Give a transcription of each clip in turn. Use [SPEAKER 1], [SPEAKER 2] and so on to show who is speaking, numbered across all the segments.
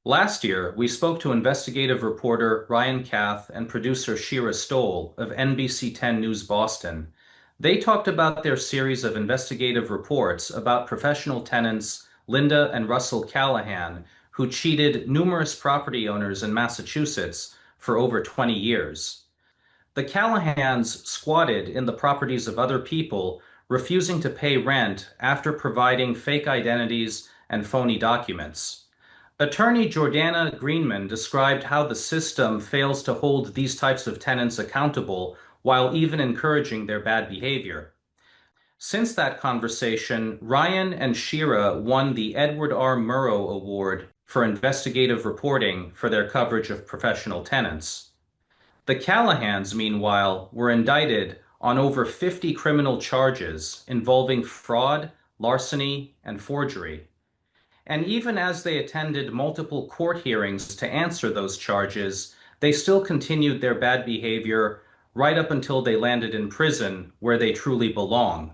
[SPEAKER 1] Last year, we spoke to investigative reporter Ryan Kath and producer Shira Stoll of NBC 10 News Boston. They talked about their series of investigative reports about professional tenants Linda and Russell Callahan, who cheated numerous property owners in Massachusetts for over 20 years. The Callahans squatted in the properties of other people, refusing to pay rent after providing fake identities and phony documents. Attorney Jordana Greenman described how the system fails to hold these types of tenants accountable while even encouraging their bad behavior. Since that conversation, Ryan and Shira won the Edward R. Murrow Award for investigative reporting for their coverage of professional tenants. The Callahans, meanwhile, were indicted on over 50 criminal charges involving fraud, larceny, and forgery. And even as they attended multiple court hearings to answer those charges, they still continued their bad behavior right up until they landed in prison where they truly belong.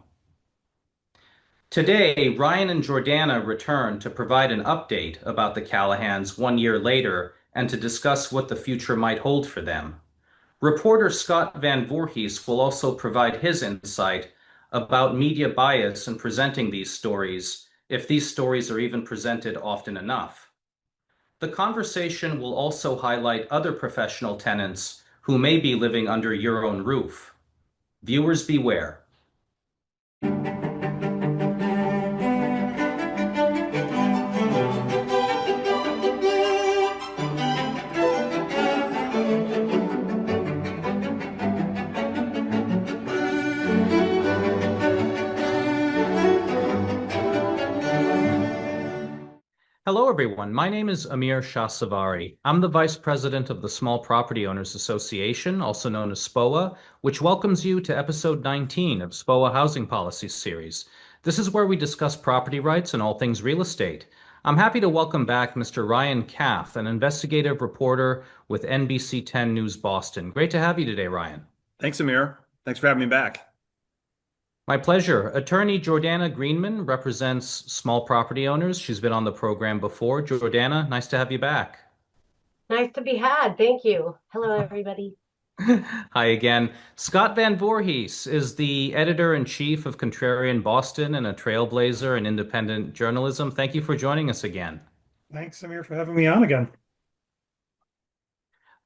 [SPEAKER 1] Today, Ryan and Jordana return to provide an update about the Callahans 1 year later and to discuss what the future might hold for them. Reporter Scott Van Voorhees will also provide his insight about media bias in presenting these stories, if these stories are even presented often enough. The conversation will also highlight other professional tenants who may be living under your own roof. Viewers beware. Hello, everyone. My name is Amir Shahsavari. I'm the Vice President of the Small Property Owners Association, also known as SPOA, which welcomes you to episode 19 of SPOA Housing Policy Series. This is where we discuss property rights and all things real estate. I'm happy to welcome back Mr. Ryan Kath, an investigative reporter with NBC 10 News Boston. Great to have you today, Ryan.
[SPEAKER 2] Thanks, Amir. Thanks for having me back.
[SPEAKER 1] My pleasure. Attorney Jordana Greenman represents small property owners. She's been on the program before. Jordana, nice to have you back.
[SPEAKER 3] Nice to be had. Thank you. Hello, everybody.
[SPEAKER 1] Hi again. Scott Van Voorhees is the editor-in-chief of Contrarian Boston and a trailblazer in independent journalism. Thank you for joining us again.
[SPEAKER 4] Thanks, Samir, for having me on again.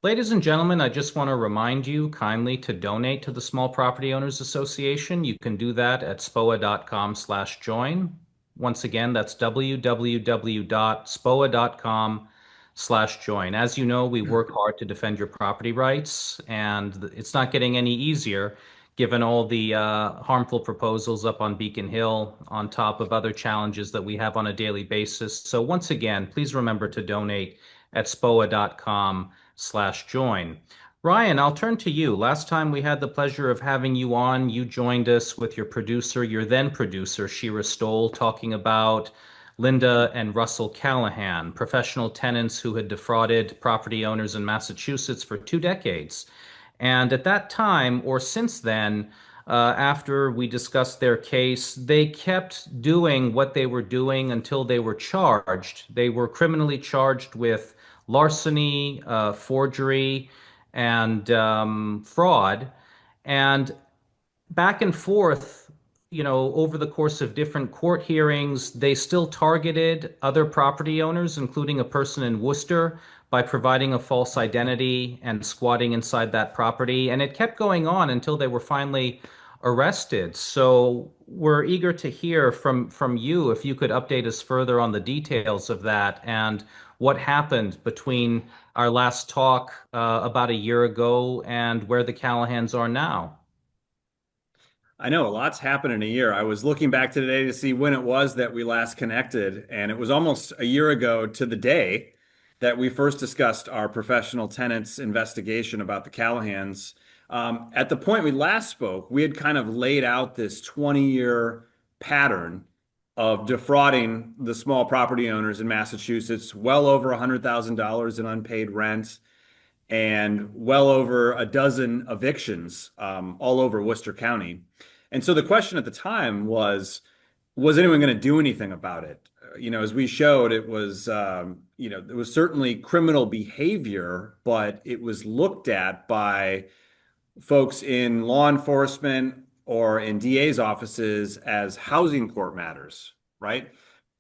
[SPEAKER 1] Ladies and gentlemen, I just want to remind you kindly to donate to the Small Property Owners Association. You can do that at spoa.com/join. Once again, that's www.spoa.com/join. As you know, we work hard to defend your property rights, and it's not getting any easier given all the harmful proposals up on Beacon Hill, on top of other challenges that we have on a daily basis. So once again, please remember to donate at spoa.com/join. Ryan, I'll turn to you. Last time we had the pleasure of having you on, you joined us with your producer, your then producer, Shira Stoll, talking about Linda and Russell Callahan, professional tenants who had defrauded property owners in Massachusetts for 2 decades. And at that time, or since then, after we discussed their case, they kept doing what they were doing until they were charged. They were criminally charged with larceny, forgery, and fraud. And back and forth, over the course of different court hearings, they still targeted other property owners, including a person in Worcester, by providing a false identity and squatting inside that property. And it kept going on until they were finally arrested. So we're eager to hear from you if you could update us further on the details of that and what happened between our last talk about a year ago and where the Callahans are now.
[SPEAKER 2] I know a lot's happened in a year. I was looking back today to see when it was that we last connected, and it was almost a year ago to the day that we first discussed our professional tenants investigation about the Callahans. At the point we last spoke, we had kind of laid out this 20-year pattern of defrauding the small property owners in Massachusetts, well over $100,000 in unpaid rent and well over a dozen evictions all over Worcester County. And so the question at the time was, was anyone going to do anything about it? As we showed, it was, it was certainly criminal behavior, but it was looked at by folks in law enforcement or in DA's offices as housing court matters, right?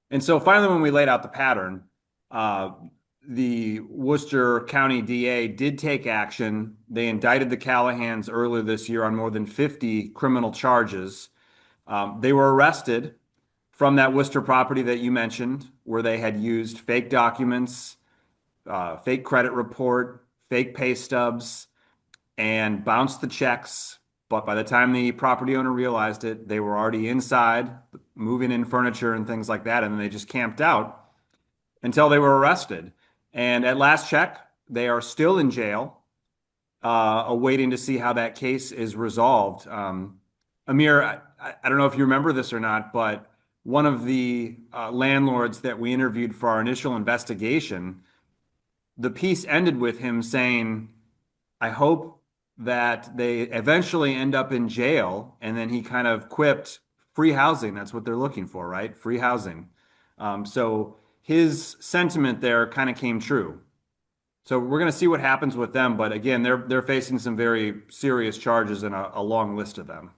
[SPEAKER 2] And so finally, when we laid out the pattern, uh, the Worcester County DA did take action. They indicted the Callahans earlier this year on more than 50 criminal charges. They were arrested from that Worcester property that you mentioned, where they had used fake documents, fake credit report, fake pay stubs, and bounced the checks. But by the time the property owner realized it, they were already inside, moving in furniture and things like that, and they just camped out until they were arrested. And at last check, they are still in jail, awaiting to see how that case is resolved. Amir, I don't know if you remember this or not, but one of the landlords that we interviewed for our initial investigation, the piece ended with him saying, I hope that they eventually end up in jail. And then he kind of quipped, free housing. That's what they're looking for, right? Free housing. So his sentiment there kind of came true. So we're going to see what happens with them. But again, they're facing some very serious charges and a long list of them.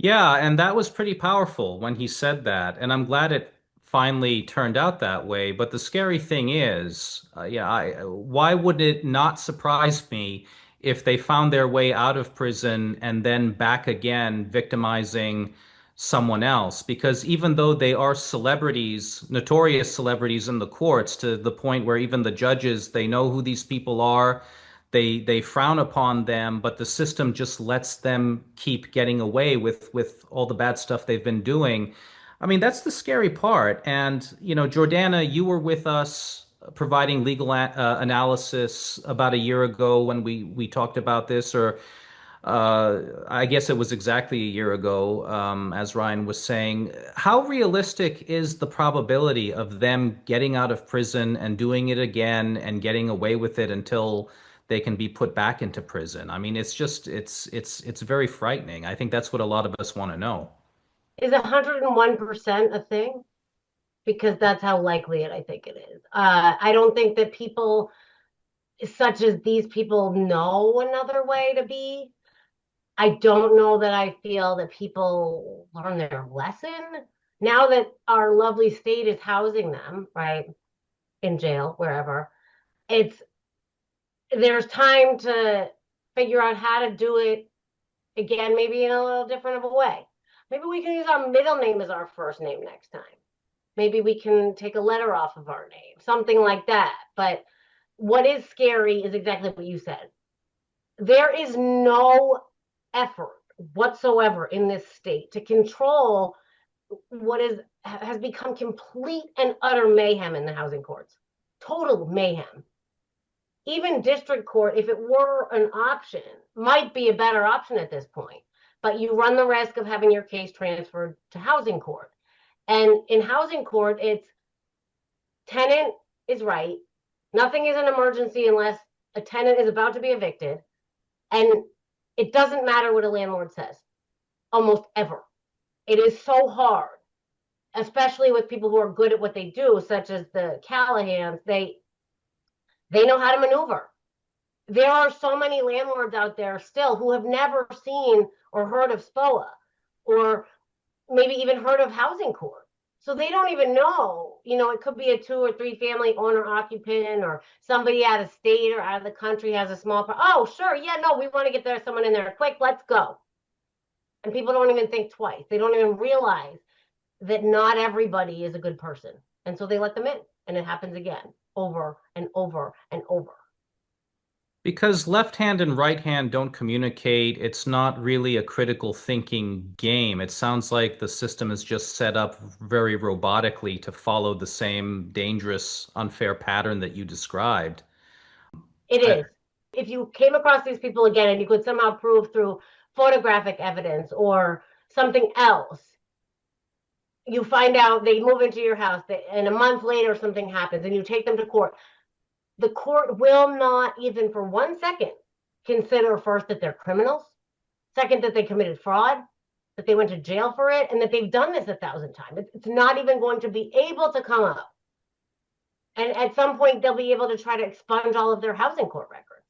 [SPEAKER 1] Yeah, and that was pretty powerful when he said that, and I'm glad it finally turned out that way. But the scary thing is, why would it not surprise me if they found their way out of prison and then back again, victimizing someone else? Because even though they are celebrities, notorious celebrities in the courts, to the point where even the judges, they know who these people are, they frown upon them, but the system just lets them keep getting away with all the bad stuff they've been doing. I mean, that's the scary part. And, Jordana, you were with us providing legal analysis about a year ago when we talked about this, or I guess it was exactly a year ago, as Ryan was saying. How realistic is the probability of them getting out of prison and doing it again and getting away with it until they can be put back into prison? I mean, it's very frightening. I think that's what a lot of us want to know.
[SPEAKER 3] Is 101% a thing? Because that's how likely I think it is. I don't think that people such as these people know another way to be. I don't know that I feel that people learn their lesson now that our lovely state is housing them, right, in jail, wherever. It's there's time to figure out how to do it again, maybe in a little different of a way. Maybe we can use our middle name as our first name next time. Maybe we can take a letter off of our name, something like that. But what is scary is exactly what you said. There is no effort whatsoever in this state to control what has become complete and utter mayhem in the housing courts. Total mayhem. Even district court, if it were an option, might be a better option at this point. But you run the risk of having your case transferred to housing court. And in housing court, it's tenant is right. Nothing is an emergency unless a tenant is about to be evicted. And it doesn't matter what a landlord says, almost ever. It is so hard, especially with people who are good at what they do, such as the Callahans. They know how to maneuver. There are so many landlords out there still who have never seen or heard of SPOA or maybe even heard of housing court. So they don't even know, it could be a 2 or 3 family owner occupant or somebody out of state or out of the country has a small, oh, sure. Yeah, no, we want to get there, someone in there quick. Let's go. And people don't even think twice. They don't even realize that not everybody is a good person. And so they let them in and it happens again over and over and over.
[SPEAKER 1] Because left hand and right hand don't communicate, it's not really a critical thinking game. It sounds like the system is just set up very robotically to follow the same dangerous, unfair pattern that you described.
[SPEAKER 3] It
[SPEAKER 1] I,
[SPEAKER 3] is. If you came across these people again and you could somehow prove through photographic evidence or something else, you find out they move into your house and a month later something happens and you take them to court. The court will not even for 1 second consider first that they're criminals, second that they committed fraud, that they went to jail for it, and that they've done this 1,000 times. It's not even going to be able to come up. And at some point, they'll be able to try to expunge all of their housing court records.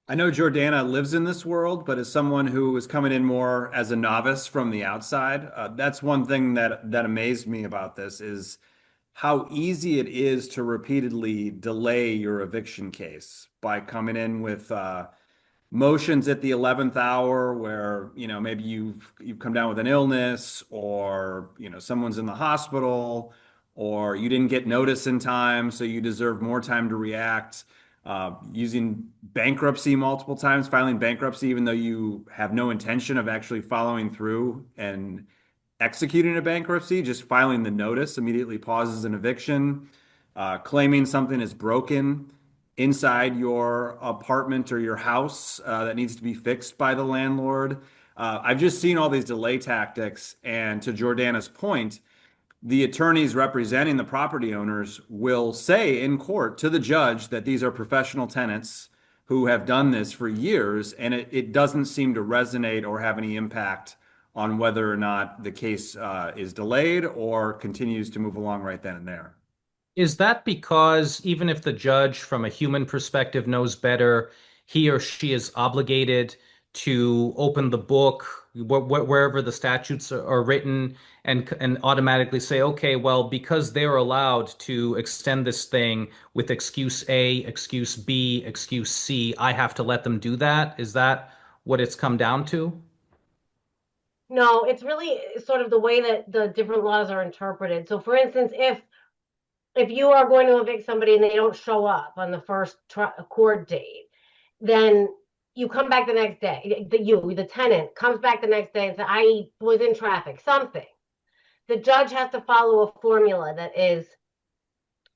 [SPEAKER 2] I know Jordana lives in this world, but as someone who is coming in more as a novice from the outside, that's one thing that amazed me about this is how easy it is to repeatedly delay your eviction case by coming in with motions at the 11th hour where, maybe you've come down with an illness, or, someone's in the hospital, or you didn't get notice in time, so you deserve more time to react. Using bankruptcy multiple times, filing bankruptcy even though you have no intention of actually following through and executing a bankruptcy, just filing the notice immediately pauses an eviction. Claiming something is broken inside your apartment or your house that needs to be fixed by the landlord. I've just seen all these delay tactics, and to Jordana's point, the attorneys representing the property owners will say in court to the judge that these are professional tenants who have done this for years, and it doesn't seem to resonate or have any impact on whether or not the case is delayed or continues to move along right then and there.
[SPEAKER 1] Is that because even if the judge, from a human perspective, knows better, he or she is obligated to open the book wherever the statutes are written and automatically say, okay, well, because they're allowed to extend this thing with excuse A, excuse B, excuse C, I have to let them do that? Is that what it's come down to?
[SPEAKER 3] No, it's really sort of the way that the different laws are interpreted. So, for instance, if you are going to evict somebody and they don't show up on the first court date, then you come back the next day. The tenant comes back the next day and says, I was in traffic, something. The judge has to follow a formula that is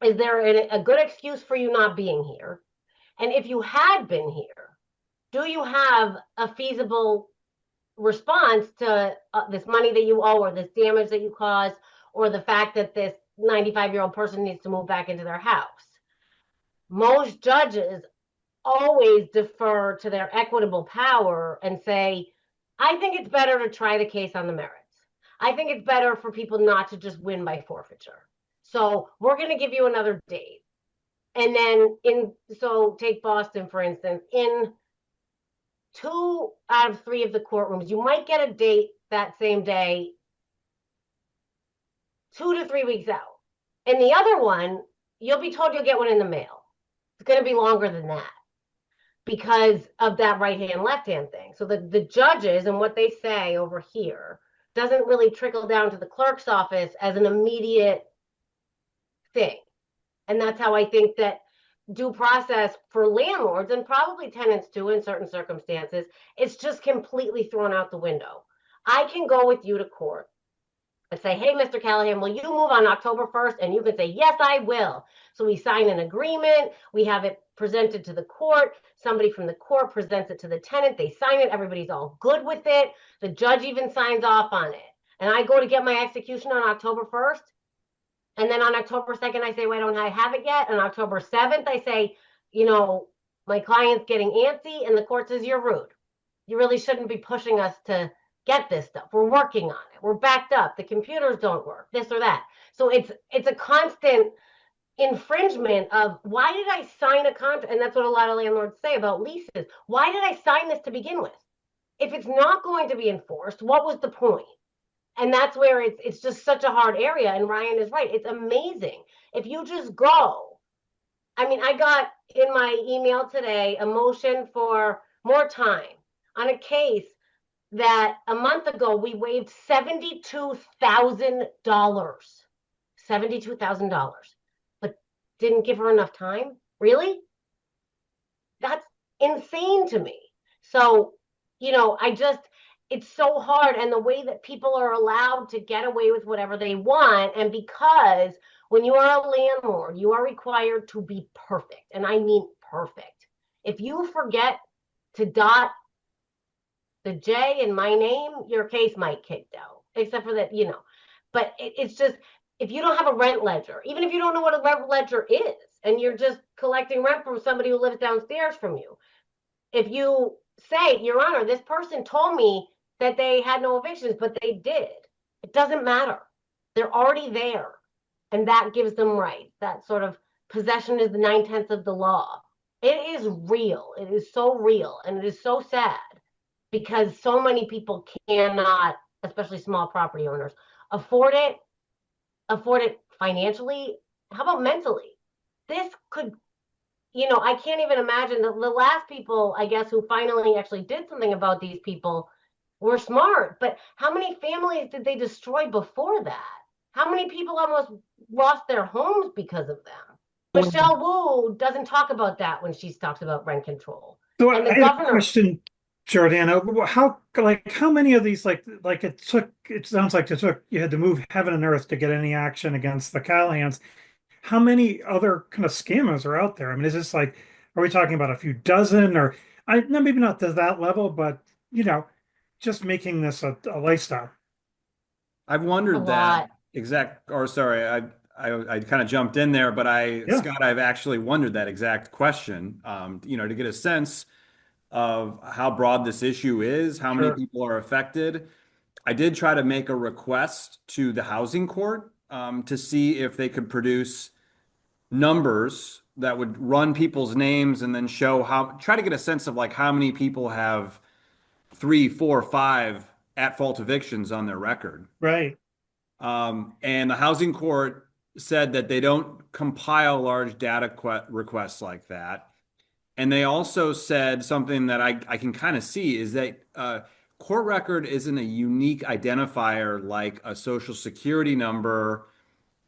[SPEAKER 3] there a good excuse for you not being here? And if you had been here, do you have a feasible response to this money that you owe, or this damage that you caused, or the fact that this 95-year-old person needs to move back into their house? Most judges always defer to their equitable power and say, I think it's better to try the case on the merits. I think it's better for people not to just win by forfeiture. So we're going to give you another date. And then so take Boston, for instance, in 2 out of 3 of the courtrooms, you might get a date that same day, 2 to 3 weeks out. And the other one, you'll be told you'll get one in the mail. It's going to be longer than that because of that right hand, left hand thing. So the judges and what they say over here doesn't really trickle down to the clerk's office as an immediate thing. And that's how I think that due process for landlords, and probably tenants too in certain circumstances, it's just completely thrown out the window. I can go with you to court and say, hey, Mr. Callahan, will you move on October 1st? And you can say, yes, I will. So we sign an agreement. We have it presented to the court. Somebody from the court presents it to the tenant. They sign it. Everybody's all good with it. The judge even signs off on it. And I go to get my execution on October 1st. And then on October 2nd, I say, why don't I have it yet? On October 7th, I say, my client's getting antsy. And the court says, you're rude. You really shouldn't be pushing us to get this stuff. We're working on it. We're backed up. The computers don't work, this or that. So it's a constant infringement of, why did I sign a contract? And that's what a lot of landlords say about leases. Why did I sign this to begin with? If it's not going to be enforced, what was the point? And that's where it's just such a hard area. And Ryan is right. It's amazing. If you just go, I got in my email today a motion for more time on a case that a month ago we waived $72,000. $72,000. But didn't give her enough time? Really? That's insane to me. So, it's so hard, and the way that people are allowed to get away with whatever they want. And because when you are a landlord, you are required to be perfect. And I mean perfect. If you forget to dot the J in my name, your case might kick out, except for that, but it's just, if you don't have a rent ledger, even if you don't know what a rent ledger is, and you're just collecting rent from somebody who lives downstairs from you, if you say, Your Honor, this person told me that they had no evictions, but they did. It doesn't matter. They're already there. And that gives them rights. That sort of possession is the 9/10 of the law. It is real. It is so real. And it is so sad because so many people cannot, especially small property owners, afford it financially. How about mentally? This could, I can't even imagine the last people, I guess, who finally actually did something about these people were smart. But how many families did they destroy before that? How many people almost lost their homes because of them? Michelle Wu doesn't talk about that when she talks about rent control.
[SPEAKER 4] So
[SPEAKER 3] And the
[SPEAKER 4] I had a
[SPEAKER 3] governor,
[SPEAKER 4] question, Jordana. How many of these it sounds like you had to move heaven and earth to get any action against the Callahans. How many other kind of scammers are out there? I mean, is this like, are we talking about a few dozen, or no, maybe not to that level, but just making this a lifestyle?
[SPEAKER 2] I've
[SPEAKER 3] a
[SPEAKER 2] wondered that
[SPEAKER 3] lot.
[SPEAKER 2] or sorry, I kind of jumped in there, but
[SPEAKER 4] Yeah,
[SPEAKER 2] Scott, I've actually wondered that exact question, to get a sense of how broad this issue is, how many
[SPEAKER 4] sure.
[SPEAKER 2] people are affected. I did try to make a request to the housing court, to see if they could produce numbers that would run people's names and then try to get a sense of like how many people have three, four, five at-fault evictions on their record.
[SPEAKER 4] Right.
[SPEAKER 2] And the housing court said that they don't compile large data requests like that. And they also said something that I can kind of see is that court record isn't a unique identifier like a social security number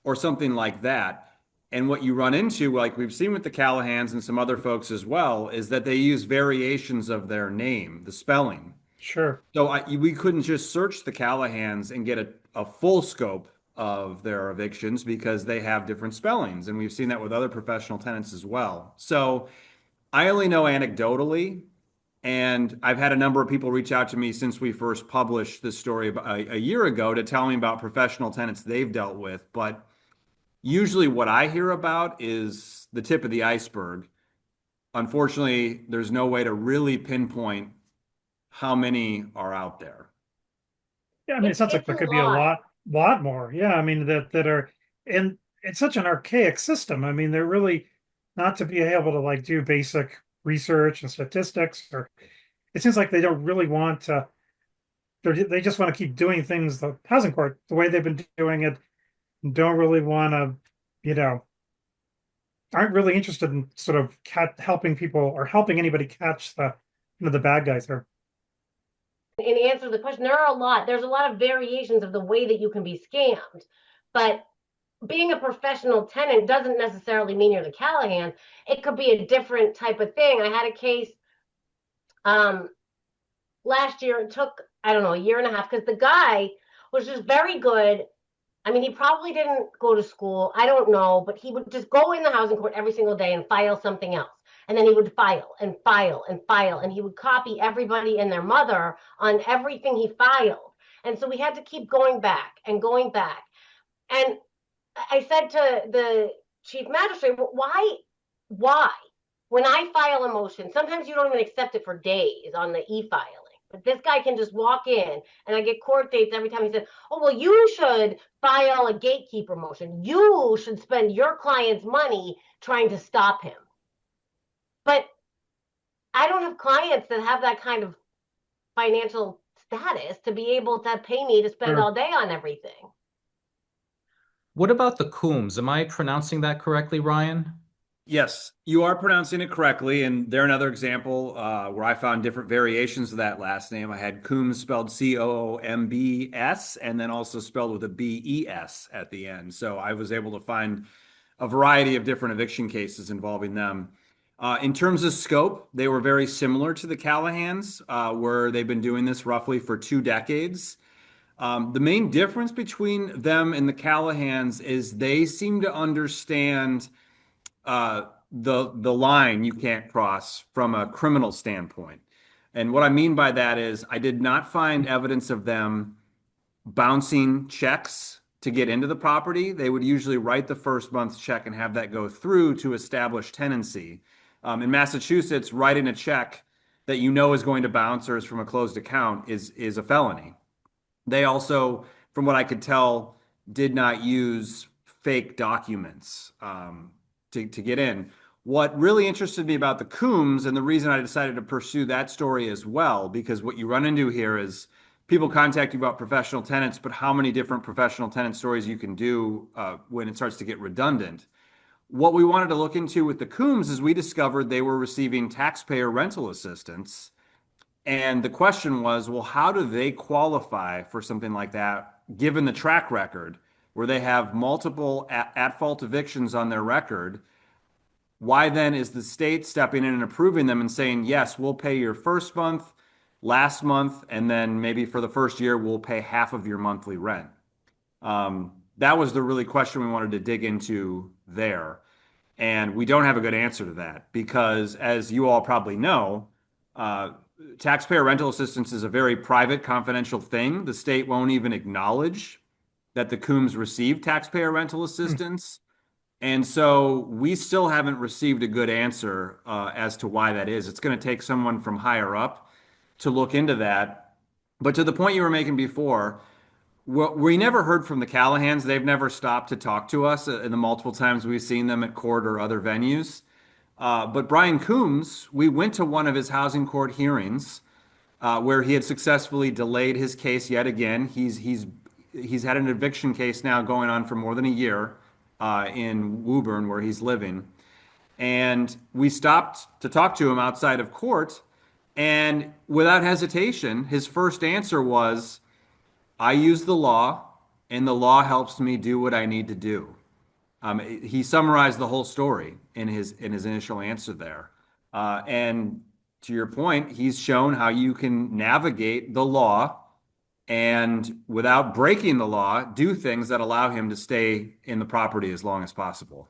[SPEAKER 2] or something like that. And what you run into, like we've seen with the Callahans and some other folks as well, is that they use variations of their name, the spelling.
[SPEAKER 4] Sure.
[SPEAKER 2] So we couldn't just search the Callahans and get a full scope of their evictions because they have different spellings. And we've seen that with other professional tenants as well. So I only know anecdotally, and I've had a number of people reach out to me since we first published this story a year ago to tell me about professional tenants they've dealt with. But usually what I hear about is the tip of the iceberg. Unfortunately, there's no way to really pinpoint how many are out there.
[SPEAKER 4] Yeah, I mean, it
[SPEAKER 3] It's
[SPEAKER 4] sounds like
[SPEAKER 3] it's
[SPEAKER 4] there
[SPEAKER 3] a
[SPEAKER 4] could be a
[SPEAKER 3] lot.
[SPEAKER 4] lot more. Yeah, I mean that are, and it's such an archaic system. I mean, they're really not to be able to like do basic research and statistics, or it seems like they don't really want to. They just want to keep doing things the housing court the way they've been doing it. And don't really want to, you know, aren't really interested in sort of helping people or helping anybody catch the bad guys here.
[SPEAKER 3] In answer to the question, there's a lot of variations of the way that you can be scammed. But being a professional tenant doesn't necessarily mean you're the Callahan. It could be a different type of thing. I had a case um last year. It took, I don't know, a year and a half because the guy was just very good. I mean, he probably didn't go to school. I don't know, but he would just go in the housing court every single day and file something else. And then he would file and file and file. And he would copy everybody and their mother on everything he filed. And so we had to keep going back and going back. And I said to the chief magistrate, well, why? Why? When I file a motion, sometimes you don't even accept it for days on the e-filing. But this guy can just walk in, and I get court dates every time. He said, oh, well, you should file a gatekeeper motion. You should spend your client's money trying to stop him. But I don't have clients that have that kind of financial status to be able to pay me to spend
[SPEAKER 4] Sure.
[SPEAKER 3] all day on everything.
[SPEAKER 1] What about the Coombs? Am I pronouncing that correctly, Ryan?
[SPEAKER 2] Yes, you are pronouncing it correctly, and they're another example where I found different variations of that last name. I had Coombs spelled Coombs, and then also spelled with a BES at the end. So I was able to find a variety of different eviction cases involving them. In terms of scope, they were very similar to the Callahans, where they've been doing this roughly for 2 decades. The main difference between them and the Callahans is they seem to understand the line you can't cross from a criminal standpoint. And what I mean by that is I did not find evidence of them bouncing checks to get into the property. They would usually write the first month's check and have that go through to establish tenancy. In Massachusetts, writing a check that you know is going to bounce or is from a closed account is a felony. They also, from what I could tell, did not use fake documents to get in. What really interested me about the Coombs, and the reason I decided to pursue that story as well, because what you run into here is people contact you about professional tenants, but how many different professional tenant stories you can do when it starts to get redundant. What we wanted to look into with the Coombs is we discovered they were receiving taxpayer rental assistance. And the question was, well, how do they qualify for something like that, given the track record where they have multiple at-fault evictions on their record? Why then is the state stepping in and approving them and saying, yes, we'll pay your first month, last month, and then maybe for the first year, we'll pay half of your monthly rent? That was the really question we wanted to dig into there. And we don't have a good answer to that because, as you all probably know, taxpayer rental assistance is a very private, confidential thing. The state won't even acknowledge that the Coombs received taxpayer rental assistance. And so we still haven't received a good answer as to why that is. It's going to take someone from higher up to look into that. But to the point you were making before, we never heard from the Callahans. They've never stopped to talk to us in the multiple times we've seen them at court or other venues. But Brian Coombs, we went to one of his housing court hearings where he had successfully delayed his case yet again. He's had an eviction case now going on for more than a year in Woburn, where he's living. And we stopped to talk to him outside of court. And without hesitation, his first answer was, I use the law, and the law helps me do what I need to do. He summarized the whole story in his initial answer there. And to your point, he's shown how you can navigate the law and without breaking the law, do things that allow him to stay in the property as long as possible.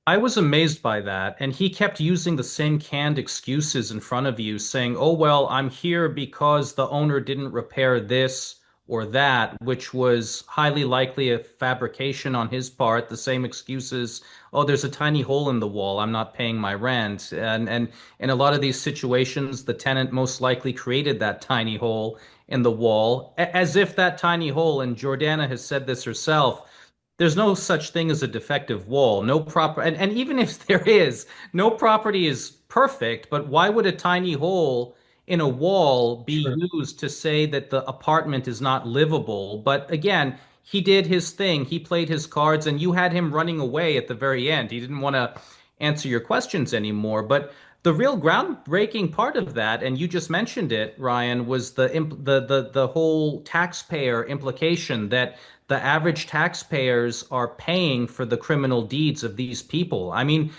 [SPEAKER 1] I was amazed by that, and he kept using the same canned excuses in front of you, saying, "Oh, well, I'm here because the owner didn't repair this or that," which was highly likely a fabrication on his part. The same excuses, "Oh, there's a tiny hole in the wall. I'm not paying my rent." And in a lot of these situations, the tenant most likely created that tiny hole in the wall, as if that tiny hole, and Jordana has said this herself, there's no such thing as a defective wall. No proper, and even if there is, no property is perfect, but why would a tiny hole in a wall be
[SPEAKER 4] Sure.
[SPEAKER 1] used to say that the apartment is not livable? But again, he did his thing. He played his cards, and you had him running away at the very end. He didn't want to answer your questions anymore. But the real groundbreaking part of that, and you just mentioned it, Ryan, was the whole taxpayer implication that the average taxpayers are paying for the criminal deeds of these people. I mean,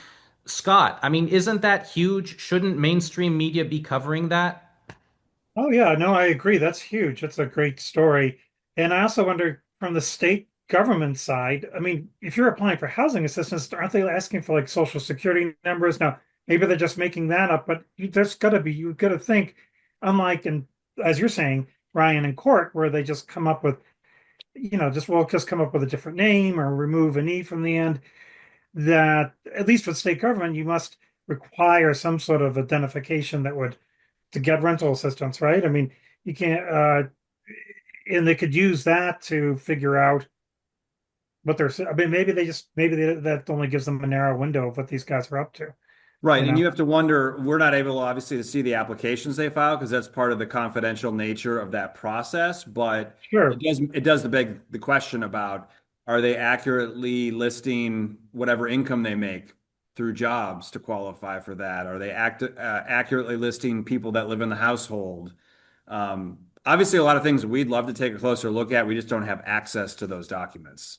[SPEAKER 1] Scott, I mean, isn't that huge? Shouldn't mainstream media be covering that?
[SPEAKER 4] Oh yeah, no, I agree. That's huge. That's a great story. And I also wonder from the state government side, I mean, if you're applying for housing assistance, aren't they asking for like social security numbers? Now, maybe they're just making that up, but there's got to be, you've got to think, unlike in, as you're saying, Ryan in court, where they just come up with, just come up with a different name or remove an E from the end, that at least with state government, you must require some sort of identification that would to get rental assistance, right? I mean, you can't, and they could use that to figure out what they're, I mean, that only gives them a narrow window of what these guys are up to,
[SPEAKER 2] Right.
[SPEAKER 4] you
[SPEAKER 2] And
[SPEAKER 4] know?
[SPEAKER 2] you have to wonder, we're not able obviously to see the applications they file because that's part of the confidential nature of that process. But
[SPEAKER 4] Sure.
[SPEAKER 2] it does beg the question about, are they accurately listing whatever income they make through jobs to qualify for that? Are they accurately listing people that live in the household? Obviously, a lot of things we'd love to take a closer look at. We just don't have access to those documents.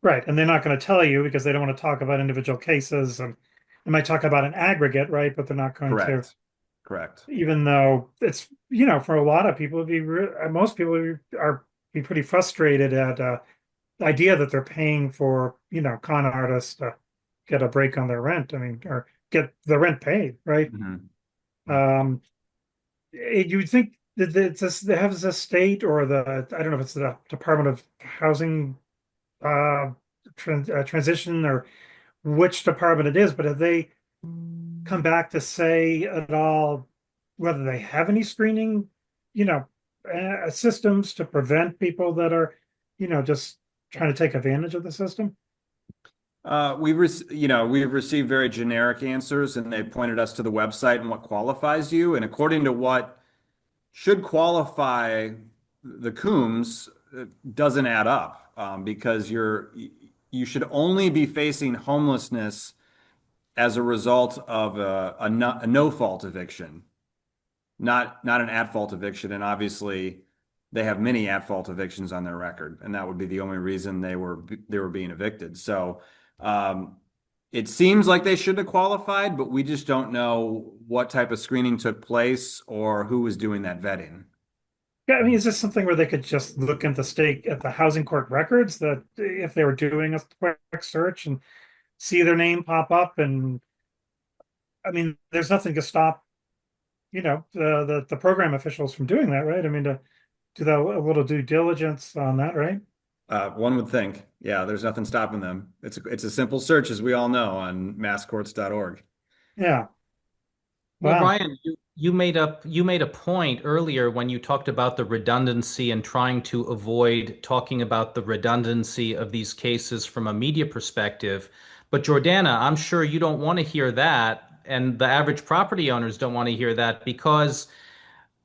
[SPEAKER 4] Right. And they're not going to tell you because they don't want to talk about individual cases and they might talk about an aggregate, right? But they're not going to,
[SPEAKER 2] Correct. Correct.
[SPEAKER 4] even though it's, for a lot of people, most people are be pretty frustrated at the idea that they're paying for, con artists to get a break on their rent. I mean, or get the rent paid, right?
[SPEAKER 2] Mhm.
[SPEAKER 4] Um, you would think that they have the state or I don't know if it's the Department of Housing uh, transition or which department it is, but have they come back to say at all whether they have any screening, you know, systems to prevent people that are, just trying to take advantage of the system?
[SPEAKER 2] We've received very generic answers, and they pointed us to the website and what qualifies you. And according to what should qualify the Coombs, doesn't add up, because you should only be facing homelessness as a result of a no fault eviction, not an at fault eviction. And obviously, they have many at fault evictions on their record, and that would be the only reason they were being evicted. So it seems like they should have qualified, but we just don't know what type of screening took place or who was doing that vetting.
[SPEAKER 4] Yeah, I mean, is this something where they could just look at the housing court records, that if they were doing a quick search and see their name pop up? And I mean, there's nothing to stop, the program officials from doing that, right? I mean, to do that a little due diligence on that, right?
[SPEAKER 2] One would think, yeah, there's nothing stopping them. It's a simple search, as we all know, on masscourts.org.
[SPEAKER 4] Yeah.
[SPEAKER 1] Well,
[SPEAKER 4] Wow.
[SPEAKER 1] Ryan, you made a point earlier when you talked about the redundancy and trying to avoid talking about the redundancy of these cases from a media perspective. But Jordana, I'm sure you don't want to hear that, and the average property owners don't want to hear that, because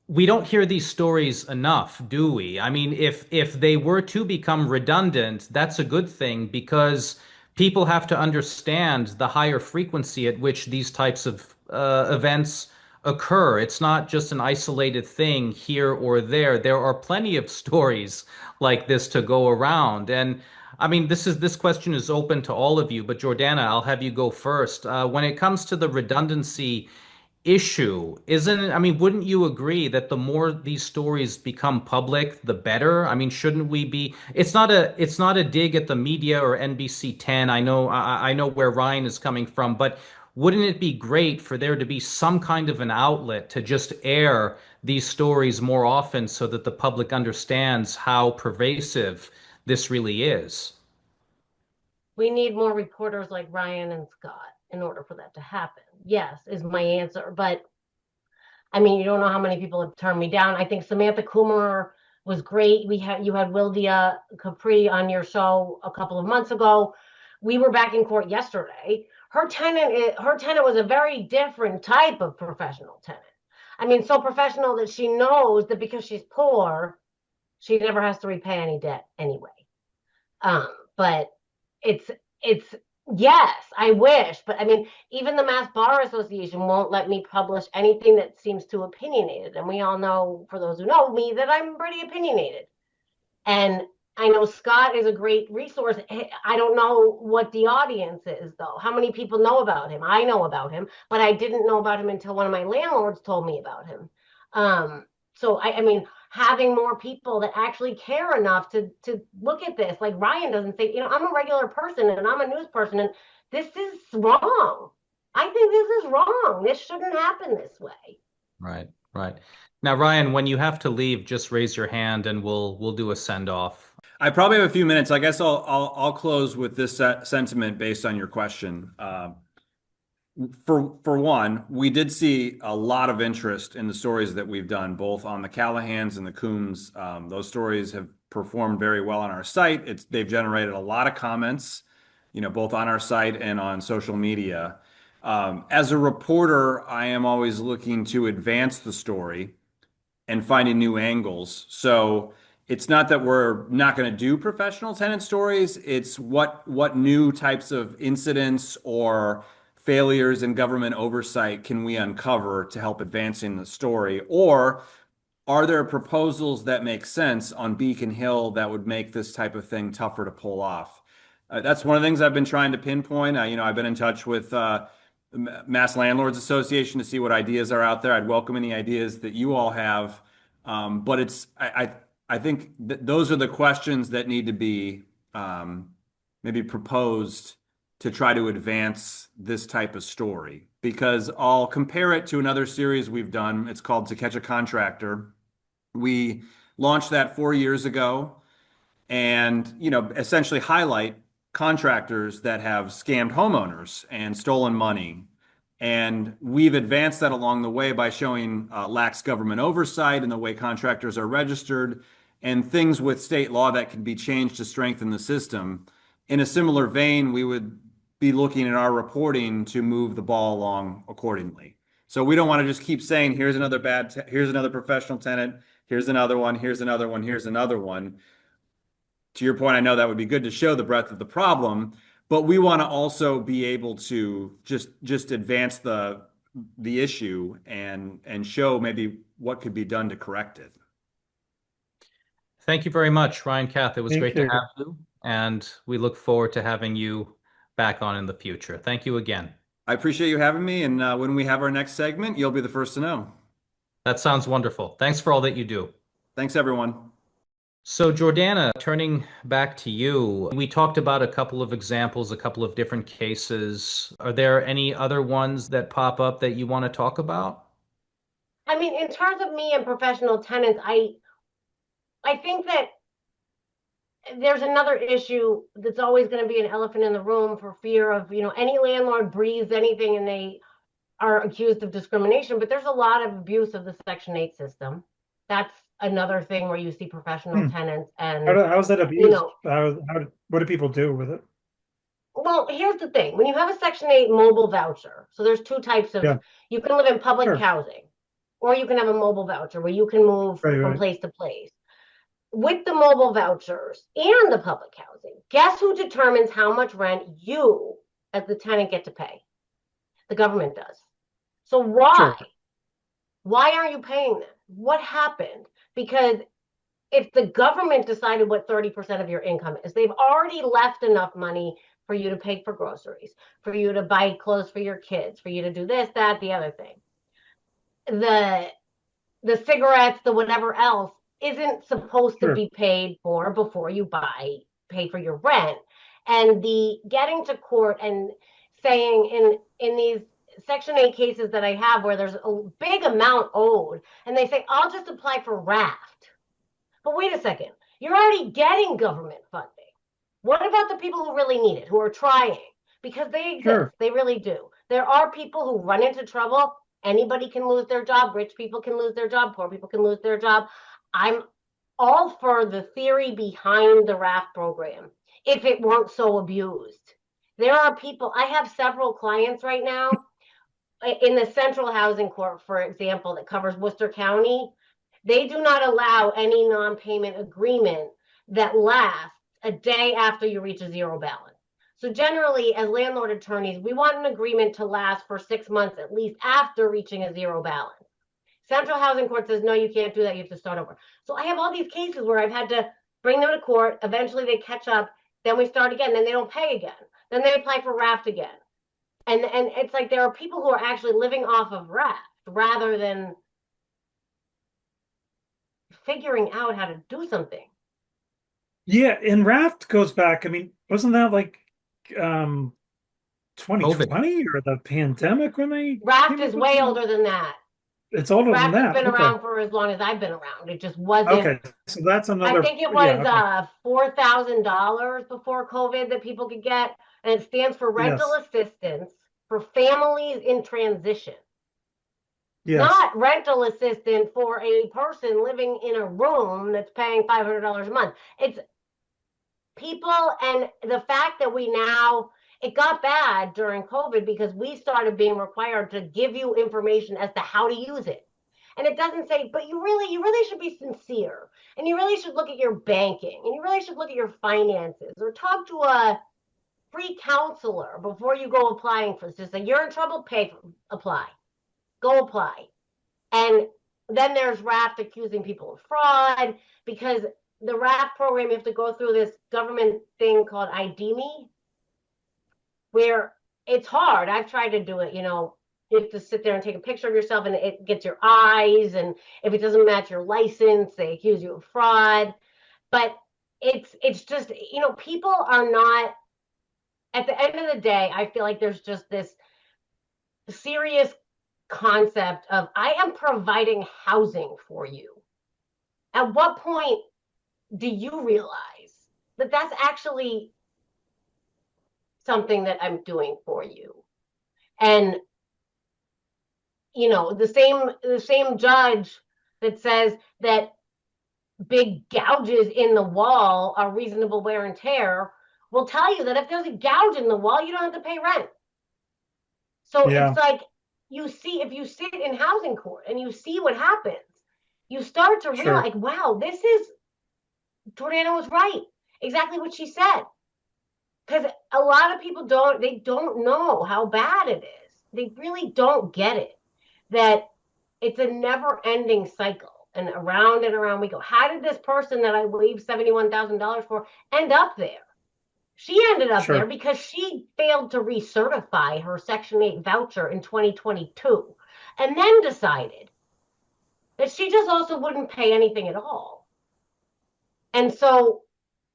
[SPEAKER 1] we don't hear these stories enough, do we? I mean, if they were to become redundant, that's a good thing, because people have to understand the higher frequency at which these types of events occur. It's not just an isolated thing here or there. There are plenty of stories like this to go around. And I mean, this question is open to all of you, but Jordana, I'll have you go first. When it comes to the redundancy issue, isn't it? I mean, wouldn't you agree that the more these stories become public, the better? I mean, shouldn't we be? It's not a dig at the media or NBC 10. I know where Ryan is coming from, but wouldn't it be great for there to be some kind of an outlet to just air these stories more often so that the public understands how pervasive this really is?
[SPEAKER 3] We need more reporters like Ryan and Scott in order for that to happen. Yes, is my answer. But I mean, you don't know how many people have turned me down. I think Samantha Coomer was great. You had Wildia Capri on your show a couple of months ago. We were back in court yesterday. Her tenant was a very different type of professional tenant. I mean, so professional that she knows that because she's poor, she never has to repay any debt anyway. But it's yes, I wish, but I mean, even the Mass Bar Association won't let me publish anything that seems too opinionated. And we all know, for those who know me, that I'm pretty opinionated. And I know Scott is a great resource. I don't know what the audience is, though. How many people know about him? I know about him, but I didn't know about him until one of my landlords told me about him. So I mean, having more people that actually care enough to look at this, like Ryan doesn't say, I'm a regular person and I'm a news person, and this is wrong. I think this is wrong. This shouldn't happen this way.
[SPEAKER 1] Right, right. Now, Ryan, when you have to leave, just raise your hand and we'll do a send off.
[SPEAKER 2] I probably have a few minutes. I guess I'll close with this sentiment based on your question. For one, we did see a lot of interest in the stories that we've done, both on the Callahans and the Coombs. Those stories have performed very well on our site. They've generated a lot of comments, both on our site and on social media. As a reporter, I am always looking to advance the story and finding new angles. So it's not that we're not going to do professional tenant stories. It's what new types of incidents or failures in government oversight can we uncover to help advancing the story? Or are there proposals that make sense on Beacon Hill that would make this type of thing tougher to pull off? That's one of the things I've been trying to pinpoint. I've been in touch with Mass Landlords Association to see what ideas are out there. I'd welcome any ideas that you all have. But I think those are the questions that need to be maybe proposed to try to advance this type of story. Because I'll compare it to another series we've done. It's called To Catch a Contractor. We launched that 4 years ago, and essentially highlight contractors that have scammed homeowners and stolen money. And we've advanced that along the way by showing lax government oversight in the way contractors are registered and things with state law that can be changed to strengthen the system. In a similar vein, we would be looking at our reporting to move the ball along accordingly. So we don't want to just keep saying, here's another here's another professional tenant, here's another one, here's another one, here's another one. To your point, I know that would be good to show the breadth of the problem, but we want to also be able to just advance the issue and show maybe what could be done to correct it.
[SPEAKER 1] Thank you very much, Ryan Kath. It was
[SPEAKER 4] Thank
[SPEAKER 1] great to
[SPEAKER 4] you.
[SPEAKER 1] have you, and we look forward to having you back on in the future. Thank you again.
[SPEAKER 2] I appreciate you having me, and when we have our next segment, you'll be the first to know.
[SPEAKER 1] That sounds wonderful. Thanks for all that you do.
[SPEAKER 2] Thanks, everyone.
[SPEAKER 1] So, Jordana, turning back to you, we talked about a couple of examples, a couple of different cases. Are there any other ones that pop up that you want to talk about?
[SPEAKER 3] I mean, in terms of me and professional tenants, I think that there's another issue that's always going to be an elephant in the room for fear of, any landlord breathes anything and they are accused of discrimination, but there's a lot of abuse of the Section 8 system. That's another thing where you see professional tenants and,
[SPEAKER 4] How's that abused? What do people do with it?
[SPEAKER 3] well, here's the thing. When you have a Section 8 mobile voucher, so there's two types of,
[SPEAKER 4] Yeah.
[SPEAKER 3] you can live in public
[SPEAKER 4] Sure.
[SPEAKER 3] housing, or you can have a mobile voucher where you can move
[SPEAKER 4] Right,
[SPEAKER 3] from
[SPEAKER 4] right.
[SPEAKER 3] place to place. With the mobile vouchers and the public housing, guess who determines how much rent you as the tenant get to pay? The government does. So why?
[SPEAKER 4] Sure.
[SPEAKER 3] Why aren't you paying them? What happened? Because if the government decided what 30% of your income is, they've already left enough money for you to pay for groceries, for you to buy clothes for your kids, for you to do this, that, the other thing. The cigarettes, the whatever else isn't supposed to
[SPEAKER 4] Sure.
[SPEAKER 3] be paid for before you pay for your rent. And the getting to court and saying in these Section 8 cases that I have where there's a big amount owed, and they say, I'll just apply for raft. But wait a second, you're already getting government funding. What about the people who really need it, who are trying? Because they exist,
[SPEAKER 4] Sure.
[SPEAKER 3] they really do. There are people who run into trouble. Anybody can lose their job. Rich people can lose their job. Poor people can lose their job. I'm all for the theory behind the RAF program if it weren't so abused. There are people, I have several clients right now in the Central Housing Court, for example, that covers Worcester County. They do not allow any non-payment agreement that lasts a day after you reach a zero balance. So generally, as landlord attorneys, we want an agreement to last for 6 months at least after reaching a zero balance. Central Housing Court says, no, you can't do that. You have to start over. So I have all these cases where I've had to bring them to court. Eventually they catch up. Then we start again. Then they don't pay again. Then they apply for raft again. And it's like there are people who are actually living off of raft rather than figuring out how to do something.
[SPEAKER 4] Yeah, and Raft goes back. I mean, wasn't that like 2020 or the pandemic when they
[SPEAKER 3] Raft
[SPEAKER 4] came
[SPEAKER 3] is
[SPEAKER 4] up with
[SPEAKER 3] way
[SPEAKER 4] that?
[SPEAKER 3] older than that.
[SPEAKER 4] It's older than
[SPEAKER 3] Raft has
[SPEAKER 4] that.
[SPEAKER 3] been
[SPEAKER 4] Okay.
[SPEAKER 3] around for as long as I've been around. It just wasn't.
[SPEAKER 4] Okay, so that's another.
[SPEAKER 3] I think it
[SPEAKER 4] Yeah,
[SPEAKER 3] was
[SPEAKER 4] okay.
[SPEAKER 3] $4,000 before COVID that people could get, and it stands for rental
[SPEAKER 4] Yes.
[SPEAKER 3] assistance for families in transition.
[SPEAKER 4] Yes.
[SPEAKER 3] Not rental assistance for a person living in a room that's paying $500 a month. It's people, and the fact that it got bad during COVID because we started being required to give you information as to how to use it. And it doesn't say, but you really should be sincere, and you really should look at your banking, and you really should look at your finances, or talk to a free counselor before you go applying for this. Just say, you're in trouble, apply. Go apply. And then there's RAFT accusing people of fraud, because the RAFT program, you have to go through this government thing called ID Me, where it's hard. I've tried to do it, you have to sit there and take a picture of yourself and it gets your eyes. And if it doesn't match your license, they accuse you of fraud. But it's just, people are not, at the end of the day, I feel like there's just this serious concept of, I am providing housing for you. At what point do you realize that that's actually something that I'm doing for you? And the same judge that says that big gouges in the wall are reasonable wear and tear will tell you that if there's a gouge in the wall, you don't have to pay rent. So it's
[SPEAKER 4] Yeah,
[SPEAKER 3] like, if you sit in housing court and you see what happens, you start to
[SPEAKER 4] sure,
[SPEAKER 3] realize, wow, Jordana was right. Exactly what she said. Because a lot of people don't know how bad it is. They really don't get it. That it's a never ending cycle. And around we go. How did this person that I waived $71,000 for end up there? She ended up there
[SPEAKER 4] sure.
[SPEAKER 3] because she failed to recertify her Section 8 voucher in 2022 and then decided that she just also wouldn't pay anything at all. And so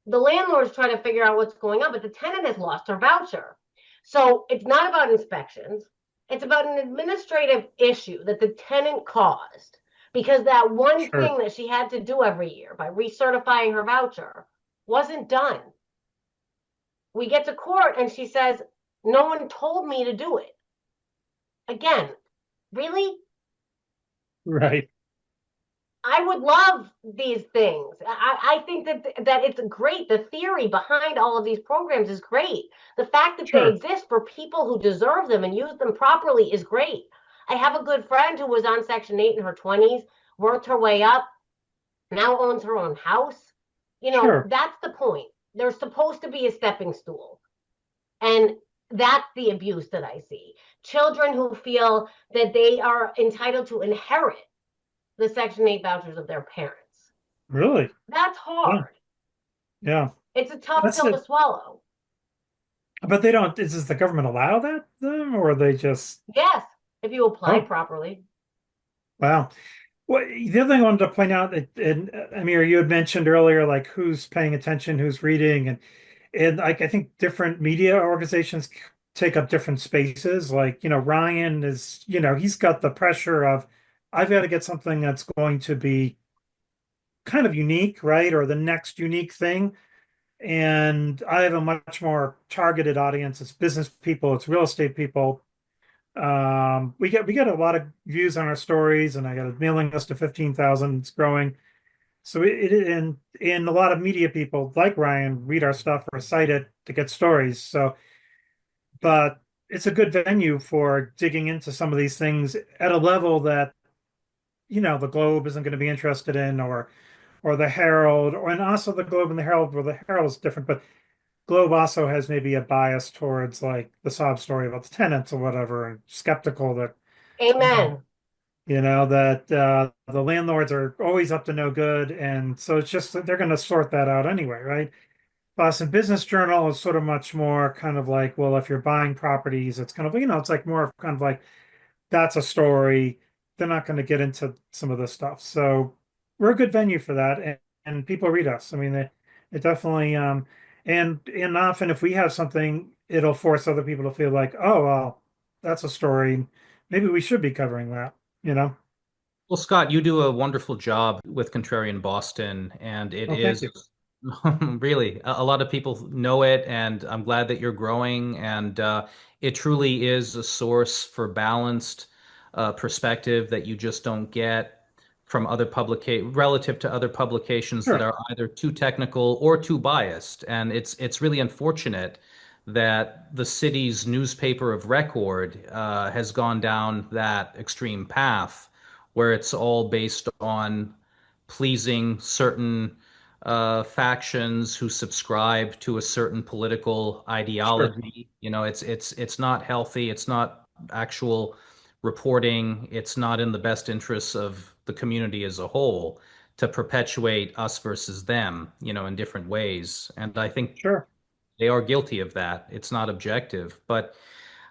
[SPEAKER 3] the landlord's trying to figure out what's going on, but the tenant has lost her voucher. So it's not about inspections. It's about an administrative issue that the tenant caused because that one
[SPEAKER 4] Sure.
[SPEAKER 3] thing that she had to do every year by recertifying her voucher wasn't done. We get to court and she says, no one told me to do it. Again, really?
[SPEAKER 4] Right.
[SPEAKER 3] I would love these things. I think that it's great. The theory behind all of these programs is great. The fact that they
[SPEAKER 4] Sure.
[SPEAKER 3] exist for people who deserve them and use them properly is great. I have a good friend who was on Section 8 in her 20s, worked her way up, now owns her own house.
[SPEAKER 4] Sure.
[SPEAKER 3] That's the point. There's supposed to be a stepping stool. And that's the abuse that I see. Children who feel that they are entitled to inherit the Section 8 vouchers of their parents.
[SPEAKER 4] Really?
[SPEAKER 3] That's
[SPEAKER 4] Yeah.
[SPEAKER 3] hard.
[SPEAKER 4] Yeah.
[SPEAKER 3] It's a tough
[SPEAKER 4] That's
[SPEAKER 3] pill to
[SPEAKER 4] it.
[SPEAKER 3] swallow.
[SPEAKER 4] But they don't, does the government allow that them or they just,
[SPEAKER 3] Yes, if you apply
[SPEAKER 4] oh,
[SPEAKER 3] properly.
[SPEAKER 4] wow. Well, the other thing I wanted to point out, and Amir, you had mentioned earlier, like who's paying attention, who's reading, and like I think different media organizations take up different spaces. Like, Ryan is, he's got the pressure of, I've got to get something that's going to be kind of unique, right? Or the next unique thing. And I have a much more targeted audience. It's business people, it's real estate people. We get a lot of views on our stories, and I got a mailing list of 15,000. It's growing. So and a lot of media people like Ryan read our stuff or cite it to get stories. So, but it's a good venue for digging into some of these things at a level that, the Globe isn't going to be interested in, or the Herald, and also the Globe and the Herald, well, the Herald is different, but Globe also has maybe a bias towards like the sob story about the tenants or whatever, and skeptical that
[SPEAKER 3] Amen.
[SPEAKER 4] the landlords are always up to no good, and so it's just that they're going to sort that out anyway, right? Boston Business Journal is sort of much more kind of like, well, if you're buying properties, it's kind of, it's like more of kind of like that's a story. They're not going to get into some of this stuff. So we're a good venue for that. And people read us. I mean, it definitely, and often if we have something, it'll force other people to feel like, oh, well, that's a story. Maybe we should be covering that, you know?
[SPEAKER 1] Well, Scott, you do a wonderful job with Contrarian Boston, and it
[SPEAKER 4] Oh, thank
[SPEAKER 1] is
[SPEAKER 4] you.
[SPEAKER 1] really a lot of people know it, and I'm glad that you're growing. And it truly is a source for balanced perspective that you just don't get from other relative to other publications that
[SPEAKER 4] Sure.
[SPEAKER 1] are either too technical or too biased. And it's really unfortunate that the city's newspaper of record has gone down that extreme path where it's all based on pleasing certain factions who subscribe to a certain political
[SPEAKER 4] Sure.
[SPEAKER 1] ideology. It's not healthy. It's not actual reporting. It's not in the best interests of the community as a whole to perpetuate us versus them, in different ways. And I think
[SPEAKER 4] Sure.
[SPEAKER 1] they are guilty of that. It's not objective. But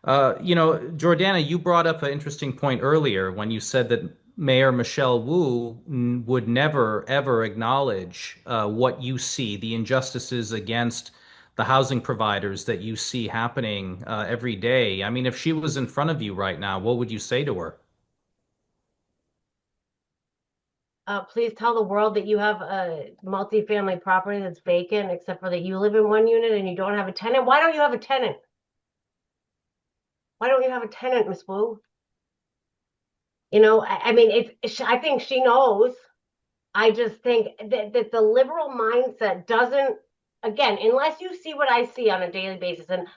[SPEAKER 1] Jordana, you brought up an interesting point earlier when you said that Mayor Michelle Wu would never, ever acknowledge what you see, the injustices against the housing providers that you see happening every day. I mean, if she was in front of you right now, what would you say to her?
[SPEAKER 3] Please tell the world that you have a multifamily property that's vacant, except for that you live in one unit and you don't have a tenant. Why don't you have a tenant? Why don't you have a tenant, Miss Wu? I mean, I think she knows. I just think that the liberal mindset doesn't, again, unless you see what I see on a daily basis. And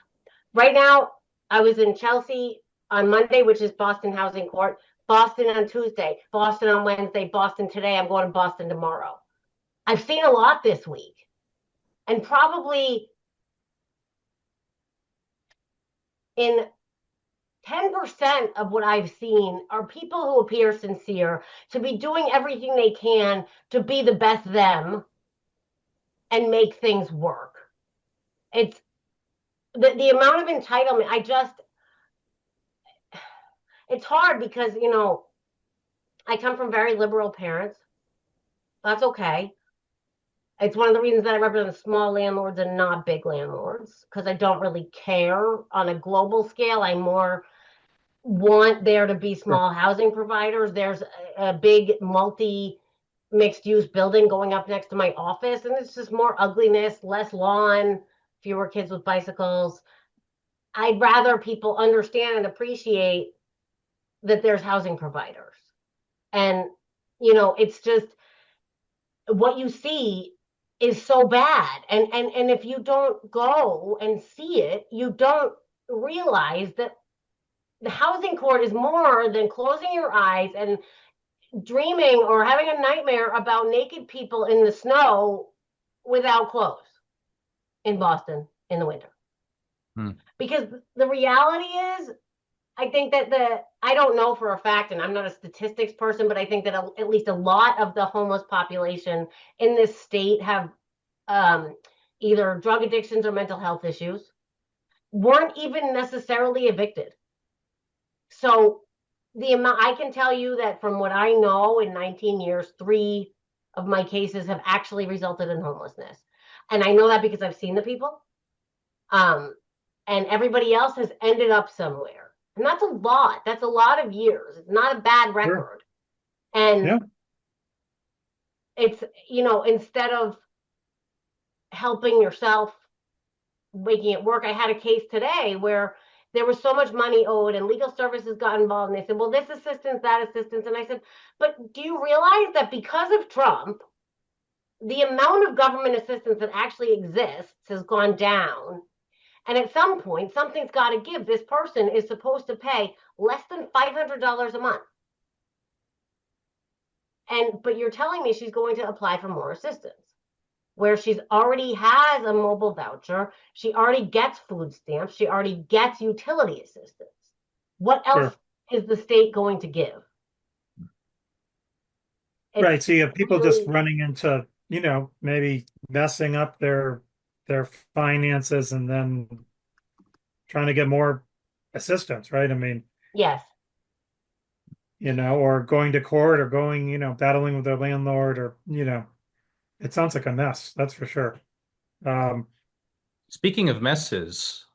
[SPEAKER 3] right now, I was in Chelsea on Monday, which is Boston Housing Court, Boston on Tuesday, Boston on Wednesday, Boston today. I'm going to Boston tomorrow. I've seen a lot this week. And probably in 10% of what I've seen are people who appear sincere to be doing everything they can to be the best them and make things work. It's the amount of entitlement. It's hard because, I come from very liberal parents. That's okay. It's one of the reasons that I represent small landlords and not big landlords, because I don't really care on a global scale. I more want there to be
[SPEAKER 4] Sure.
[SPEAKER 3] small housing providers. There's a big multi mixed use building going up next to my office, and it's just more ugliness, less lawn, fewer kids with bicycles. I'd rather people understand and appreciate that there's housing providers. And, it's just what you see is so bad. And if you don't go and see it, you don't realize that the housing court is more than closing your eyes and dreaming or having a nightmare about naked people in the snow without clothes in Boston in the winter. Because the reality is, I think that I don't know for a fact, and I'm not a statistics person, but I think that at least a lot of the homeless population in this state have either drug addictions or mental health issues, weren't even necessarily evicted. So the amount, I can tell you that from what I know in 19 years, 3 of my cases have actually resulted in homelessness. And I know that because I've seen the people. And everybody else has ended up somewhere. And that's a lot. That's a lot of years. It's not a bad record. Sure. And
[SPEAKER 4] yeah.
[SPEAKER 3] It's, instead of helping yourself, making it work, I had a case today where there was so much money owed and legal services got involved. And they said, well, this assistance, that assistance. And I said, but do you realize that because of Trump, the amount of government assistance that actually exists has gone down? And at some point, something's got to give. This person is supposed to pay less than $500 a month. But you're telling me she's going to apply for more assistance, where she's already has a mobile voucher. She already gets food stamps. She already gets utility assistance. What else is the state going to give?
[SPEAKER 4] Right. So you have people just running into, maybe messing up their finances and then trying to get more assistance, right? I mean,
[SPEAKER 3] yes.
[SPEAKER 4] Or going to court or going, battling with their landlord or, it sounds like a mess. That's for sure.
[SPEAKER 1] Speaking of messes,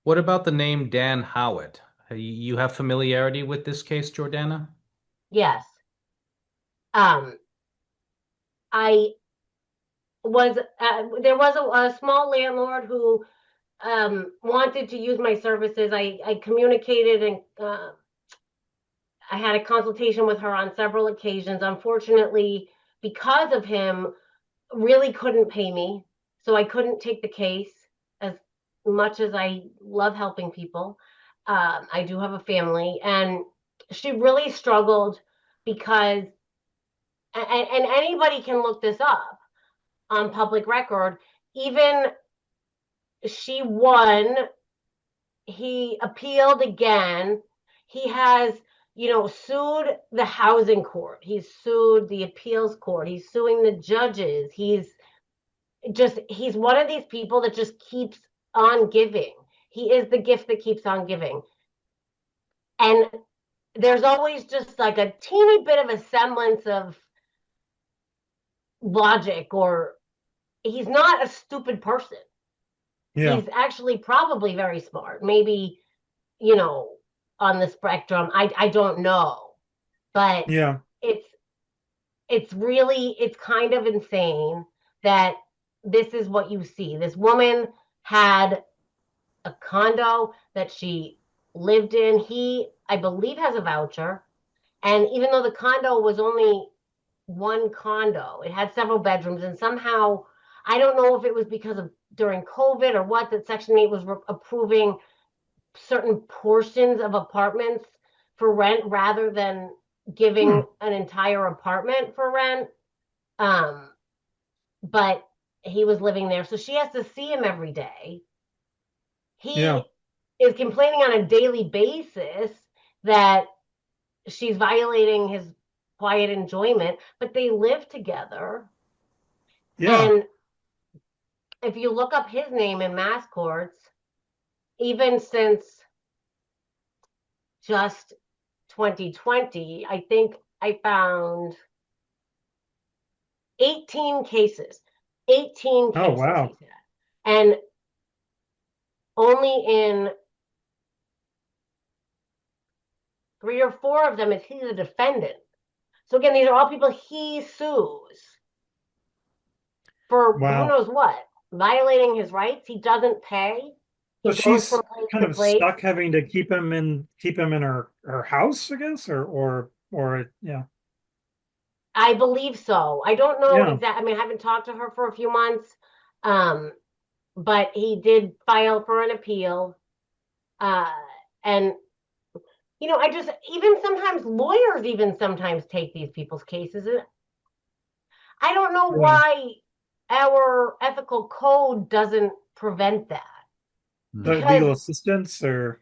[SPEAKER 1] what about the name Dan Howitt? You have familiarity with this case, Jordana?
[SPEAKER 3] Yes. I was there was a small landlord who wanted to use my services. I communicated and I had a consultation with her on several occasions. Unfortunately, because of him, really couldn't pay me. So I couldn't take the case. As much as I love helping people, I do have a family. And she really struggled because, and anybody can look this up on public record, even she won, he appealed again. He has, sued the housing court. He's sued the appeals court. He's suing the judges. He's one of these people that just keeps on giving. He is the gift that keeps on giving. And there's always just like a teeny bit of a semblance of logic, or he's not a stupid person. Yeah. He's actually probably very smart. Maybe, on the spectrum. I don't know. But
[SPEAKER 4] yeah,
[SPEAKER 3] it's kind of insane that this is what you see. This woman had a condo that she lived in. He, I believe, has a voucher. And even though the condo was only one condo, it had several bedrooms, and somehow, I don't know if it was because of during COVID or what, that Section 8 was approving certain portions of apartments for rent rather than giving an entire apartment for rent. But he was living there, so she has to see him every day. He is complaining on a daily basis that she's violating his quiet enjoyment, but they live together. And if you look up his name in mass courts, even since just 2020, I think I found 18 cases. 18 cases.
[SPEAKER 4] Oh, wow.
[SPEAKER 3] He's had. And only in 3 or 4 of them is he the defendant. So again, these are all people he sues for who knows what, violating his rights. He doesn't pay.
[SPEAKER 4] So she's kind of stuck having to keep him in her house, I guess, or yeah.
[SPEAKER 3] I believe so. I don't know exactly. I mean, I haven't talked to her for a few months, but he did file for an appeal. And I just, even sometimes lawyers even sometimes take these people's cases. I don't know why our ethical code doesn't prevent that.
[SPEAKER 4] Like legal assistance or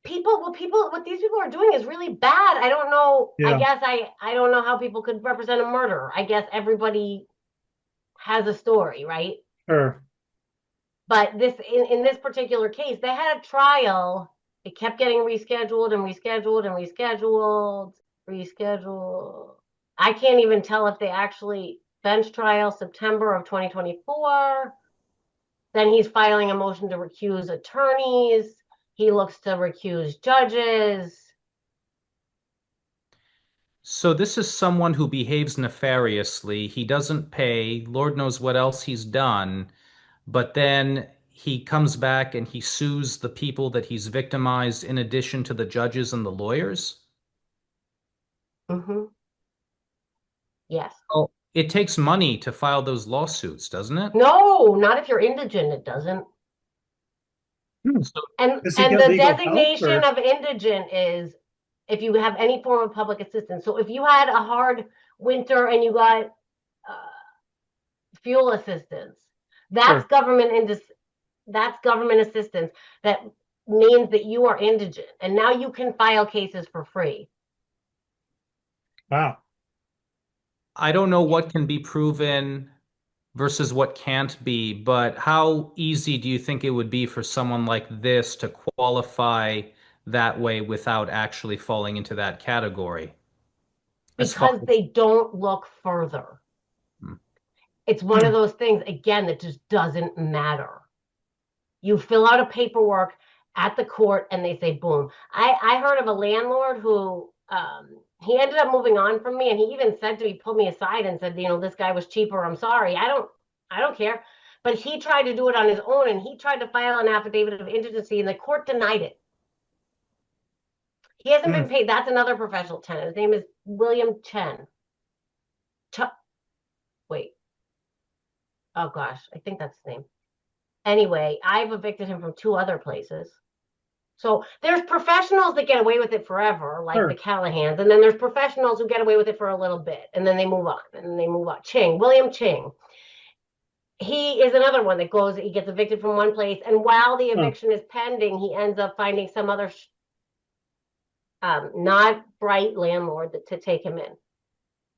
[SPEAKER 3] what these people are doing is really bad. I don't know. I guess I don't know how people could represent a murder. I guess everybody has a story, right?
[SPEAKER 4] Sure.
[SPEAKER 3] But in this particular case, they had a trial. It kept getting rescheduled and rescheduled and rescheduled. I can't even tell if they actually bench trial September of 2024. Then he's filing a motion to recuse attorneys. He looks to recuse judges.
[SPEAKER 1] So this is someone who behaves nefariously. He doesn't pay. Lord knows what else he's done. But then he comes back and he sues the people that he's victimized in addition to the judges and the lawyers?
[SPEAKER 3] Mm-hmm. Yes.
[SPEAKER 1] Oh, it takes money to file those lawsuits, doesn't it?
[SPEAKER 3] No, not if you're indigent, it doesn't.
[SPEAKER 1] So,
[SPEAKER 3] and the designation of indigent is if you have any form of public assistance. So if you had a hard winter and you got fuel assistance, that's government assistance. That means that you are indigent, and now you can file cases for free.
[SPEAKER 4] Wow.
[SPEAKER 1] I don't know what can be proven versus what can't be, but how easy do you think it would be for someone like this to qualify that way without actually falling into that category?
[SPEAKER 3] Because they don't look further. It's one of those things, again, that just doesn't matter. You fill out a paperwork at the court and they say, boom. I heard of a landlord who, he ended up moving on from me, and he even said to me, pulled me aside and said, this guy was cheaper. I'm sorry. I don't care. But he tried to do it on his own, and he tried to file an affidavit of indigency, and the court denied it. He hasn't been paid. That's another professional tenant. His name is William Chen. Wait. Oh gosh, I think that's his name. Anyway, I've evicted him from 2 other places. So there's professionals that get away with it forever, like the Callahans, and then there's professionals who get away with it for a little bit, and then they move on, and then they move on. William Ching. He is another one that he gets evicted from one place, and while the eviction is pending, he ends up finding some other not bright landlord to take him in.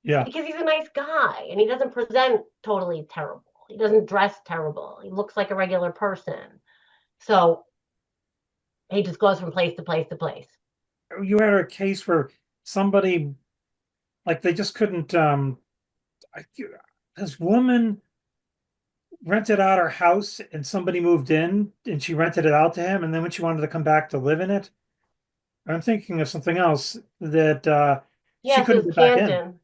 [SPEAKER 4] Yeah.
[SPEAKER 3] Because he's a nice guy, and he doesn't present totally terrible. He doesn't dress terrible. He looks like a regular person. So he just goes from place to place to place.
[SPEAKER 4] You had a case where somebody, like, they just couldn't, this woman rented out her house and somebody moved in and she rented it out to him. And then when she wanted to come back to live in it, I'm thinking of something else that she couldn't get back in.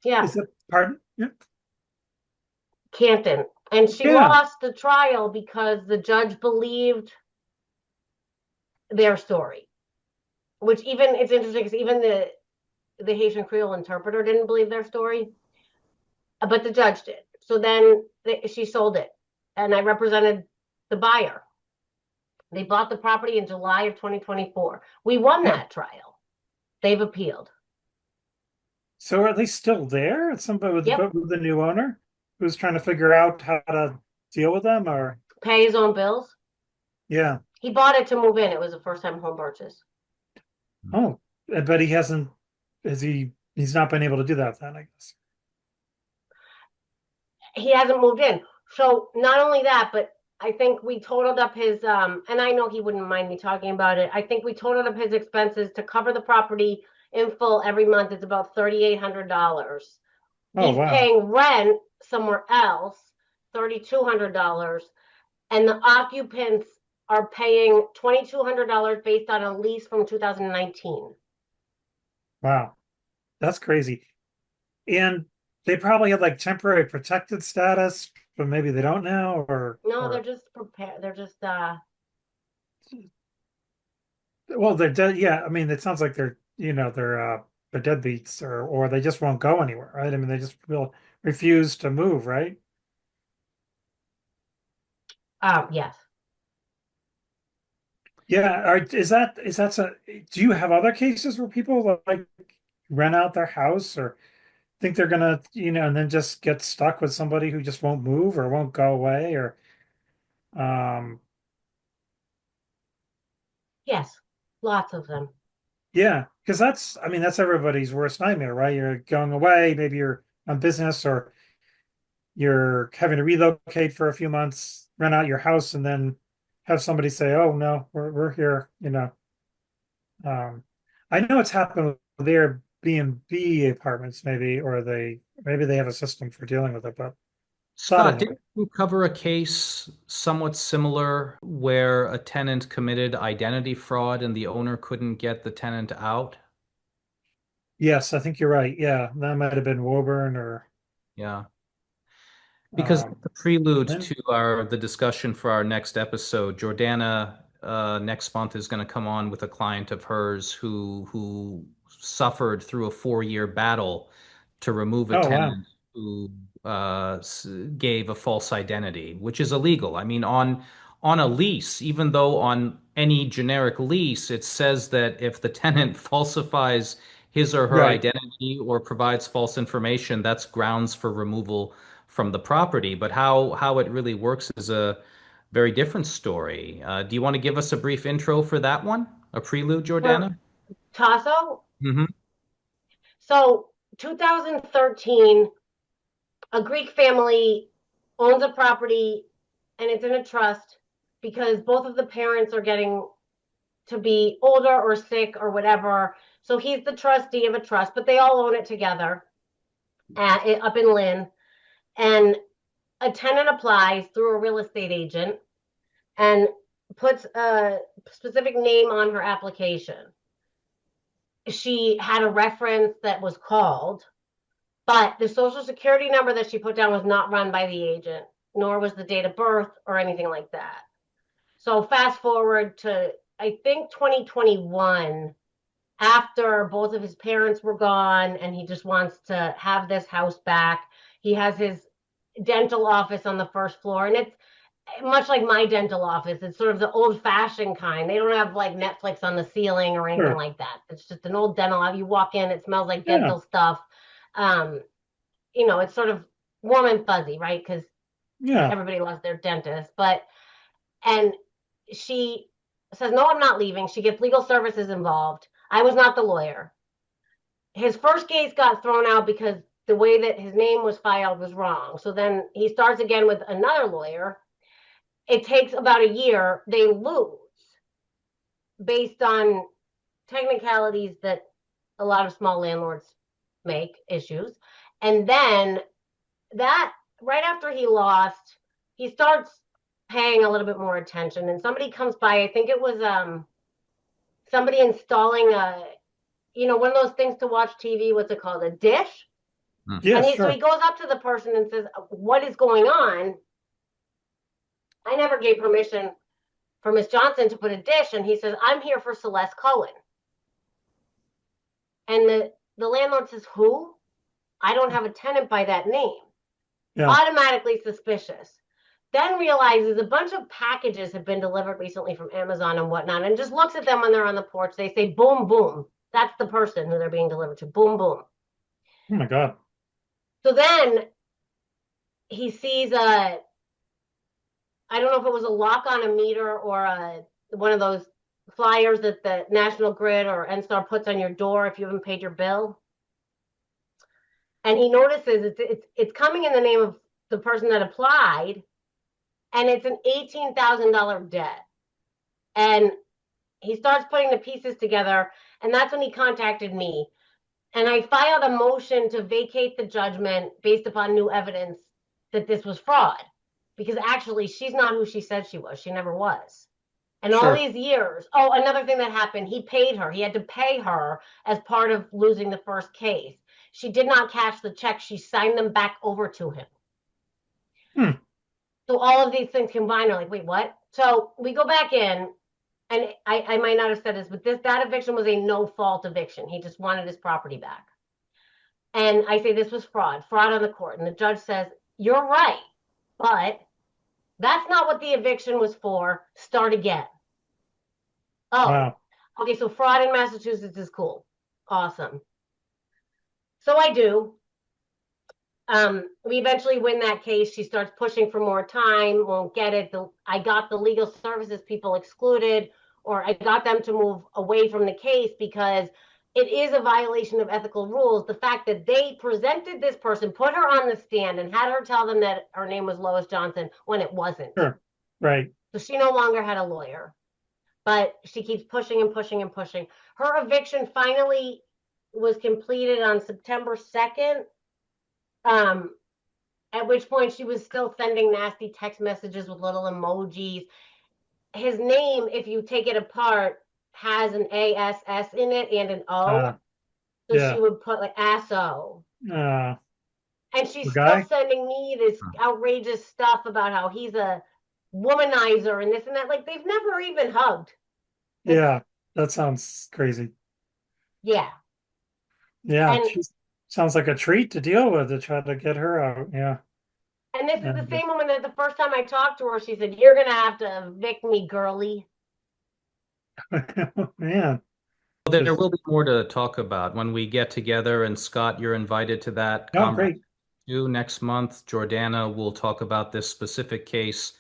[SPEAKER 3] Yeah.
[SPEAKER 4] Is it, pardon? Yeah.
[SPEAKER 3] Canton. And she lost the trial because the judge believed their story. Which it's interesting because even the Haitian Creole interpreter didn't believe their story, but the judge did. So then she sold it, and I represented the buyer. They bought the property in July of 2024. We won that trial. They've appealed.
[SPEAKER 4] So are they still there? Somebody with
[SPEAKER 3] Yep.
[SPEAKER 4] the new owner who's trying to figure out how to deal with them, or
[SPEAKER 3] Pay his own bills.
[SPEAKER 4] yeah.
[SPEAKER 3] He bought it to move in. It was a first-time home purchase.
[SPEAKER 4] Oh, but he hasn't. He's not been able to do that then, I guess.
[SPEAKER 3] He hasn't moved in. So not only that, but I think we totaled up his and I know he wouldn't mind me talking about it. I think we totaled up his expenses to cover the property in full every month. It's about $3,800.
[SPEAKER 4] Oh,
[SPEAKER 3] He's
[SPEAKER 4] wow.
[SPEAKER 3] paying rent somewhere else, $3,200, and the occupants are paying $2,200 based on a lease from 2019.
[SPEAKER 4] Wow. That's crazy. And they probably had like temporary protected status, but maybe they don't now,
[SPEAKER 3] No,
[SPEAKER 4] or
[SPEAKER 3] they're just prepared. They're just
[SPEAKER 4] well, they're dead. Yeah, I mean, it sounds like they're deadbeats, or they just won't go anywhere, right? I mean, they just will refuse to move, right?
[SPEAKER 3] yes.
[SPEAKER 4] Yeah. Is that so? Do you have other cases where people like rent out their house or think they're gonna, and then just get stuck with somebody who just won't move or won't go away, or um,
[SPEAKER 3] Yes. Lots of them.
[SPEAKER 4] yeah, because I mean, that's everybody's worst nightmare, right? You're going away, maybe you're on business, or you're having to relocate for a few months, rent out your house, and then have somebody say, "Oh no, we're here." Um, I know it's happened with Airbnb apartments, maybe, or maybe they have a system for dealing with it, but thought
[SPEAKER 1] Scott,
[SPEAKER 4] anyway.
[SPEAKER 1] didn't you cover a case somewhat similar where a tenant committed identity fraud and the owner couldn't get the tenant out?
[SPEAKER 4] Yes, I think you're right. Yeah, that might have been Woburn or
[SPEAKER 1] Yeah. Because
[SPEAKER 4] um,
[SPEAKER 1] the prelude
[SPEAKER 4] Lynn.
[SPEAKER 1] to the discussion for our next episode, Jordana next month is going to come on with a client of hers who suffered through a 4-year battle to remove a
[SPEAKER 4] Oh wow.
[SPEAKER 1] tenant who gave a false identity, which is illegal. I mean, on a lease, even though on any generic lease, it says that if the tenant falsifies his or her
[SPEAKER 4] Right.
[SPEAKER 1] identity or provides false information, that's grounds for removal from the property. But how it really works is a very different story. Do you want to give us a brief intro for that one? A prelude,
[SPEAKER 3] For
[SPEAKER 1] Jordana?
[SPEAKER 3] Tasso,
[SPEAKER 1] Hmm.
[SPEAKER 3] so 2013, a Greek family owns a property and it's in a trust because both of the parents are getting to be older or sick or whatever. So he's the trustee of a trust, but they all own it together up in Lynn. And a tenant applies through a real estate agent and puts a specific name on her application. She had a reference that was called, but the social security number that she put down was not run by the agent, nor was the date of birth or anything like that. So fast forward to, I think, 2021, after both of his parents were gone and he just wants to have this house back. He has his dental office on the first floor, and it's much like my dental office. It's sort of the old fashioned kind. They don't have like Netflix on the ceiling or anything
[SPEAKER 4] Sure.
[SPEAKER 3] like that. It's just an old dental. You walk in, it smells like
[SPEAKER 4] Yeah.
[SPEAKER 3] dental stuff. Um, it's sort of warm and fuzzy, right? Because
[SPEAKER 4] Yeah.
[SPEAKER 3] everybody loves their dentist. And she says, no, I'm not leaving. She gets legal services involved. I was not the lawyer. His first case got thrown out because the way that his name was filed was wrong. So then he starts again with another lawyer. It takes about a year. They lose based on technicalities that a lot of small landlords make issues. And then that right after he lost, he starts paying a little bit more attention. And somebody comes by, I think it was somebody installing one of those things to watch TV, what's it called? A dish.
[SPEAKER 4] Yeah,
[SPEAKER 3] And so
[SPEAKER 4] sure.
[SPEAKER 3] he goes up to the person and says, what is going on? I never gave permission for Miss Johnson to put a dish. And he says, I'm here for Celeste Cohen. And the landlord says, who? I don't have a tenant by that name.
[SPEAKER 4] Yeah.
[SPEAKER 3] Automatically suspicious. Then realizes a bunch of packages have been delivered recently from Amazon and whatnot, and just looks at them when they're on the porch. They say, boom, boom. That's the person who they're being delivered to. Boom, boom.
[SPEAKER 4] Oh my God.
[SPEAKER 3] So then he sees a, I don't know if it was a lock on a meter or one of those flyers that the National Grid or NSTAR puts on your door if you haven't paid your bill. And he notices it's coming in the name of the person that applied, and it's an $18,000 debt. And he starts putting the pieces together, and that's when he contacted me. And I filed a motion to vacate the judgment based upon new evidence that this was fraud. Because actually, she's not who she said she was. She never was. And all these years, oh, another thing that happened, he paid her. He had to pay her as part of losing the first case. She did not cash the check. She signed them back over to him. So all of these things combined are like, wait, what? So we go back in, and I might not have said this, but that eviction was a no-fault eviction. He just wanted his property back. And I say this was fraud on the court. And the judge says, you're right, but that's not what the eviction was for. Start again. Oh, wow. Okay, so fraud in Massachusetts is cool. Awesome. So I do. We eventually win that case. She starts pushing for more time, won't get it. I got the legal services people excluded, or I got them to move away from the case because it is a violation of ethical rules. The fact that they presented this person, put her on the stand, and had her tell them that her name was Lois Johnson when it wasn't.
[SPEAKER 4] Sure. Right.
[SPEAKER 3] So she no longer had a lawyer, but she keeps pushing and pushing and pushing. Her eviction finally was completed on September 2nd. At which point she was still sending nasty text messages with little emojis. His name, if you take it apart, has an ASS in it and an O. So yeah. She would put like ASO. And she's still sending me this outrageous stuff about how he's a womanizer and this and that. Like, they've never even hugged.
[SPEAKER 4] Yeah, that sounds crazy.
[SPEAKER 3] Yeah.
[SPEAKER 4] Yeah, sounds like a treat to deal with, to try to get her out. Yeah.
[SPEAKER 3] And this is the same woman that the first time I talked to her, she said, you're going to have to evict me, girly.
[SPEAKER 4] Man.
[SPEAKER 1] Well, there will be more to talk about when we get together. And Scott, you're invited to that conference too next month. Jordana will talk about this specific case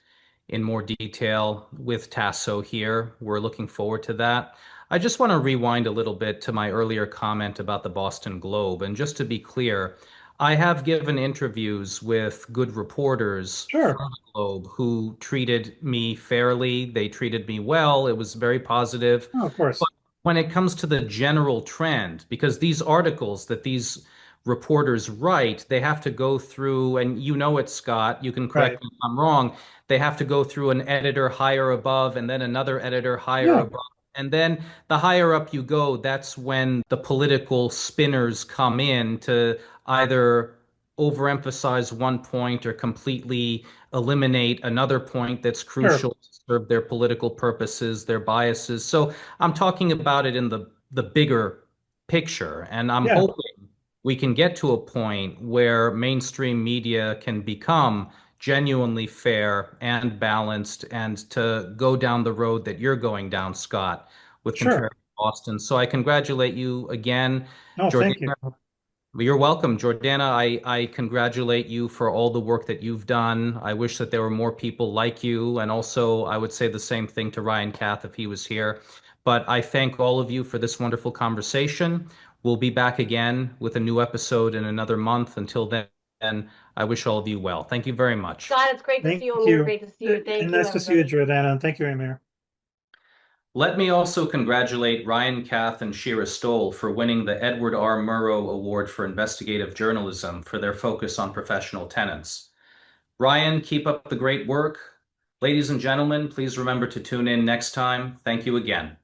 [SPEAKER 1] in more detail with Tasso here. We're looking forward to that. I just want to rewind a little bit to my earlier comment about the Boston Globe. And just to be clear, I have given interviews with good reporters from the Globe who treated me fairly. They treated me well. It was very positive.
[SPEAKER 4] Oh, of course. But
[SPEAKER 1] when it comes to the general trend, because these articles that these reporters write, they have to go through, and you know it, Scott, you can correct me if I'm wrong, they have to go through an editor higher above and then another editor higher above. And then the higher up you go, that's when the political spinners come in to either overemphasize one point or completely eliminate another point that's crucial to serve their political purposes, their biases. So I'm talking about it in the bigger picture, and I'm hoping we can get to a point where mainstream media can become genuinely fair and balanced, and to go down the road that you're going down, Scott, with Contrary Boston. So I congratulate you again.
[SPEAKER 4] No,
[SPEAKER 1] Jordana,
[SPEAKER 4] thank you.
[SPEAKER 1] You're welcome, Jordana. I congratulate you for all the work that you've done. I wish that there were more people like you. And also, I would say the same thing to Ryan Kath if he was here. But I thank all of you for this wonderful conversation. We'll be back again with a new episode in another month. Until then, I wish all of you well. Thank you very much.
[SPEAKER 3] Scott, it's great to see you. Amir, great to see you. Thank you.
[SPEAKER 4] Nice to see you, Jordana. And thank you, Amir.
[SPEAKER 1] Let me also congratulate Ryan Kath and Shira Stoll for winning the Edward R. Murrow Award for Investigative Journalism for their focus on professional tenants. Ryan, keep up the great work. Ladies and gentlemen, please remember to tune in next time. Thank you again.